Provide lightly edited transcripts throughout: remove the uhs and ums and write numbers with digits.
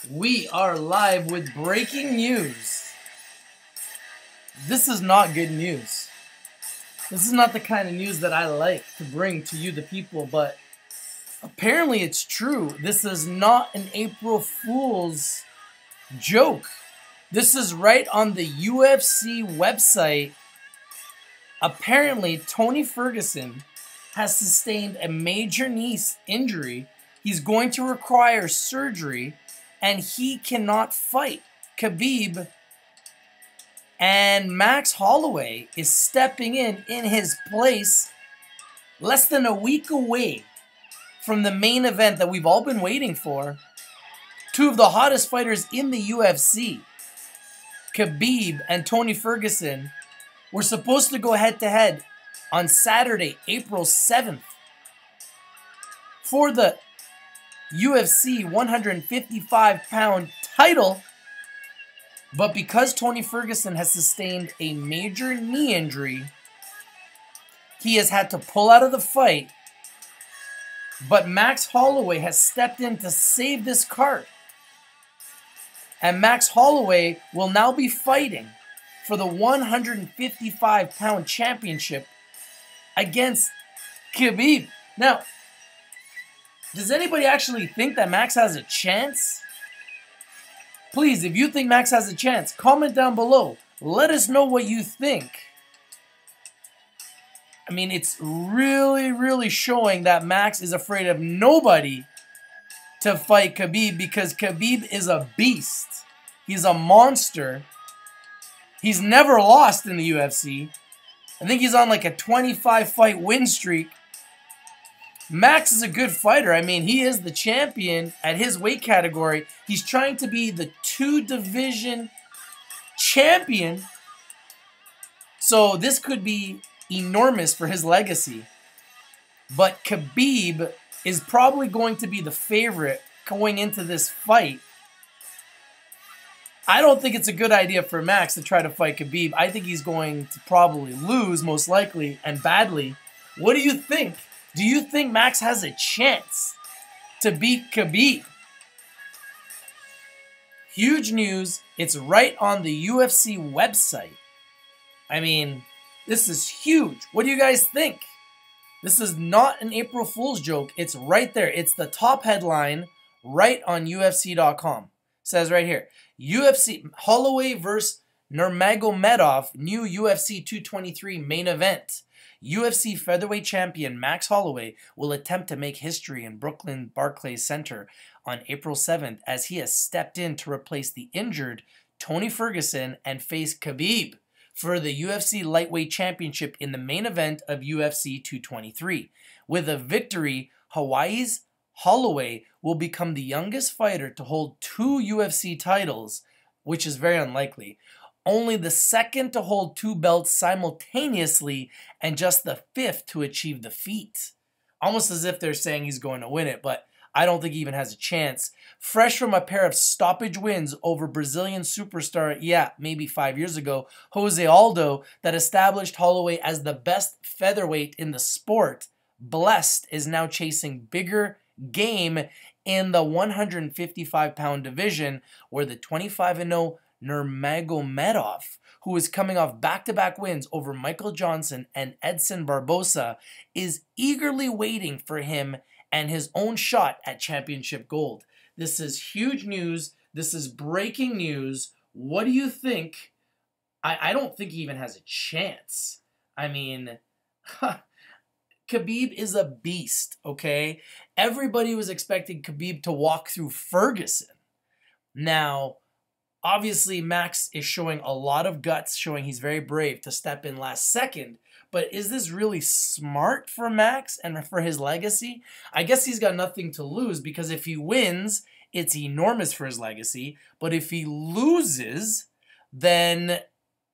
We are live with breaking news. This is not good news. This is not the kind of news that I like to bring to you, the people, but apparently it's true. This is not an April Fool's joke. This is right on the UFC website. Apparently, Tony Ferguson has sustained a major knee injury. He's going to require surgery, and he cannot fight. Khabib and Max Holloway is stepping in his place less than a week away from the main event that we've all been waiting for. Two of the hottest fighters in the UFC, Khabib and Tony Ferguson, were supposed to go head-to-head on Saturday, April 7th for the UFC 155-pound title. But because Tony Ferguson has sustained a major knee injury, he has had to pull out of the fight. But Max Holloway has stepped in to save this card. And Max Holloway will now be fighting for the 155-pound championship against Khabib. Now, does anybody actually think that Max has a chance? Please, if you think Max has a chance, comment down below. Let us know what you think. I mean, it's really showing that Max is afraid of nobody to fight Khabib, because Khabib is a beast. He's a monster. He's never lost in the UFC. I think he's on like a 25-fight win streak. Max is a good fighter. I mean, he is the champion at his weight category. He's trying to be the two-division champion. So this could be enormous for his legacy. But Khabib is probably going to be the favorite going into this fight. I don't think it's a good idea for Max to try to fight Khabib. I think he's going to probably lose, most likely, and badly. What do you think? Do you think Max has a chance to beat Khabib? Huge news. It's right on the UFC website. I mean, this is huge. What do you guys think? This is not an April Fool's joke. It's right there. It's the top headline right on UFC.com. It says right here, UFC Holloway vs. Nurmagomedov, new UFC 223 main event. UFC featherweight champion Max Holloway will attempt to make history in Brooklyn Barclays Center on April 7th as he has stepped in to replace the injured Tony Ferguson and face Khabib for the UFC lightweight championship in the main event of UFC 223. With a victory, Hawaii's Holloway will become the youngest fighter to hold two UFC titles, which is very unlikely. Only the second to hold two belts simultaneously, and just the fifth to achieve the feat. Almost as if they're saying he's going to win it, but I don't think he even has a chance. Fresh from a pair of stoppage wins over Brazilian superstar, maybe 5 years ago, Jose Aldo, that established Holloway as the best featherweight in the sport, Blessed is now chasing bigger game in the 155-pound division, where the 25-0 Nurmagomedov, who is coming off back-to-back wins over Michael Johnson and Edson Barbosa, is eagerly waiting for him and his own shot at championship gold. This is huge news. This is breaking news. What do you think? I don't think he even has a chance. I mean, Khabib is a beast, okay? Everybody was expecting Khabib to walk through Ferguson. Now, obviously, Max is showing a lot of guts, showing he's very brave to step in last second. But is this really smart for Max and for his legacy? I guess he's got nothing to lose, because if he wins, it's enormous for his legacy. But if he loses, then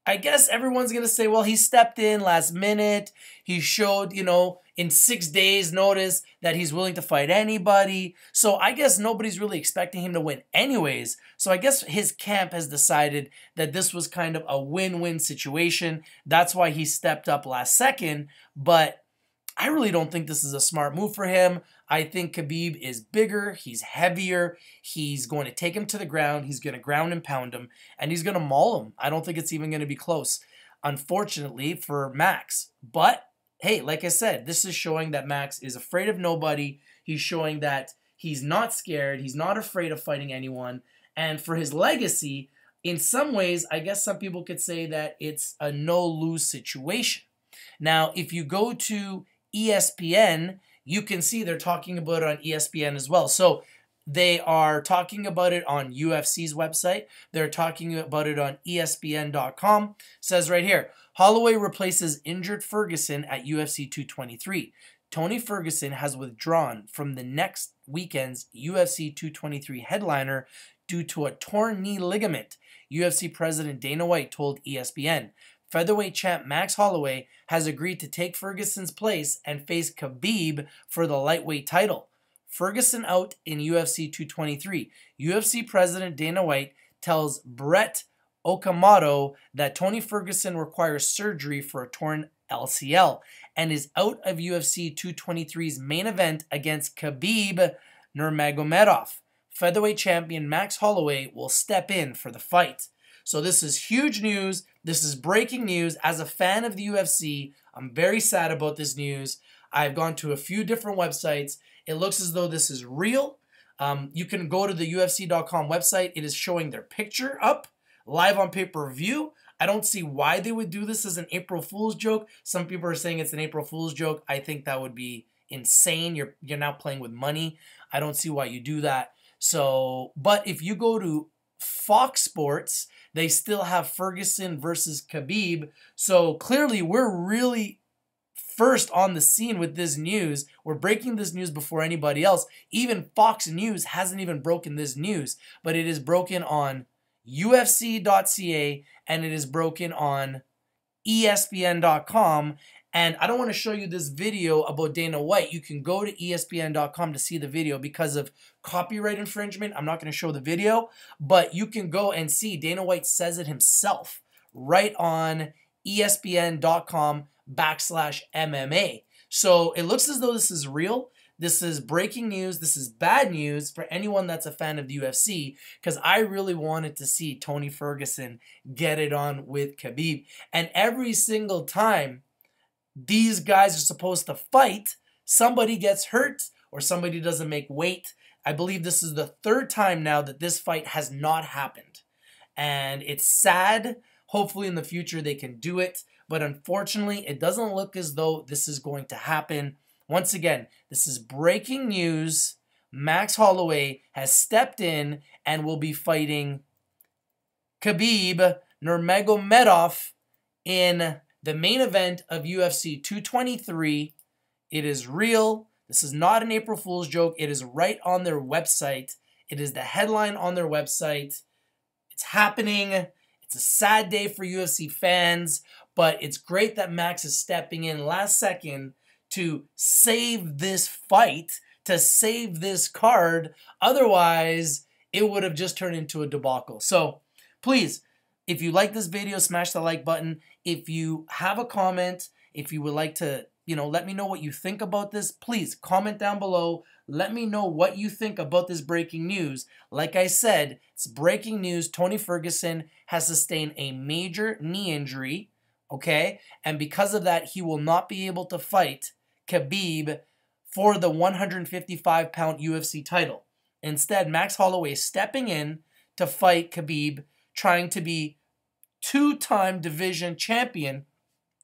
I guess everyone's going to say, well, he stepped in last minute. He showed, in 6 days notice that he's willing to fight anybody. So I guess nobody's really expecting him to win anyways. So I guess his camp has decided that this was kind of a win-win situation. That's why he stepped up last second. But I really don't think this is a smart move for him. I think Khabib is bigger, he's heavier, he's going to take him to the ground, he's going to ground and pound him, and he's going to maul him. I don't think it's even going to be close, unfortunately, for Max. But, hey, like I said, this is showing that Max is afraid of nobody. He's showing that he's not scared, he's not afraid of fighting anyone. And for his legacy, in some ways, I guess some people could say that it's a no-lose situation. Now, if you go to ESPN, you can see they're talking about it on ESPN as well. So they are talking about it on UFC's website. They're talking about it on ESPN.com. It says right here, Holloway replaces injured Ferguson at UFC 223. Tony Ferguson has withdrawn from the next weekend's UFC 223 headliner due to a torn knee ligament, UFC President Dana White told ESPN. Featherweight champ Max Holloway has agreed to take Ferguson's place and face Khabib for the lightweight title. Ferguson out in UFC 223. UFC President Dana White tells Brett Okamoto that Tony Ferguson requires surgery for a torn LCL and is out of UFC 223's main event against Khabib Nurmagomedov. Featherweight champion Max Holloway will step in for the fight. So this is huge news. This is breaking news. As a fan of the UFC, I'm very sad about this news. I've gone to a few different websites. It looks as though this is real. You can go to the UFC.com website. It is showing their picture up live on pay-per-view. I don't see why they would do this as an April Fool's joke. Some people are saying it's an April Fool's joke. I think that would be insane. You're now playing with money. I don't see why you do that. So, but if you go to Fox Sports, they still have Ferguson versus Khabib. So clearly we're really first on the scene with this news. We're breaking this news before anybody else. Even Fox News hasn't even broken this news, but it is broken on UFC.ca and it is broken on ESPN.com. And I don't want to show you this video about Dana White. You can go to ESPN.com to see the video because of copyright infringement. I'm not going to show the video, but you can go and see Dana White says it himself right on ESPN.com/MMA. So it looks as though this is real. This is breaking news. This is bad news for anyone that's a fan of the UFC because I really wanted to see Tony Ferguson get it on with Khabib. And every single time these guys are supposed to fight, somebody gets hurt or somebody doesn't make weight. I believe this is the third time now that this fight has not happened. And it's sad. Hopefully in the future they can do it. But unfortunately, it doesn't look as though this is going to happen. Once again, this is breaking news. Max Holloway has stepped in and will be fighting Khabib Nurmagomedov in the main event of UFC 223. It is real. This is not an April Fool's joke. It is right on their website. It is the headline on their website. It's happening. It's a sad day for UFC fans, but it's great that Max is stepping in last second to save this fight, to save this card. Otherwise, it would have just turned into a debacle. So please, if you like this video, smash the like button. If you have a comment, if you would like to, let me know what you think about this, please comment down below. Let me know what you think about this breaking news. Like I said, it's breaking news. Tony Ferguson has sustained a major knee injury, okay? And because of that, he will not be able to fight Khabib for the 155-pound UFC title. Instead, Max Holloway is stepping in to fight Khabib, trying to be two-time division champion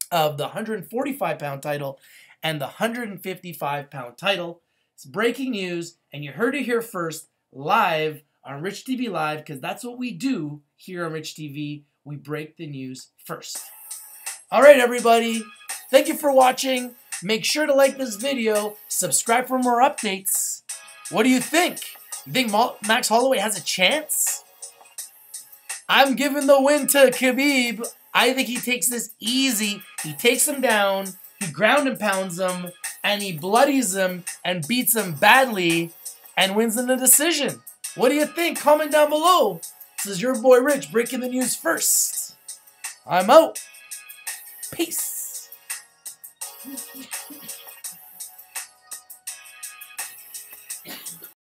of the 145-pound title and the 155-pound title. It's breaking news, and you heard it here first, live on Rich TV Live, because that's what we do here on Rich TV. We break the news first. All right, everybody. Thank you for watching. Make sure to like this video. Subscribe for more updates. What do you think? You think Max Holloway has a chance? I'm giving the win to Khabib. I think he takes this easy. He takes him down, he ground and pounds him, and he bloodies him and beats him badly and wins in a decision. What do you think? Comment down below. This is your boy Rich breaking the news first. I'm out. Peace.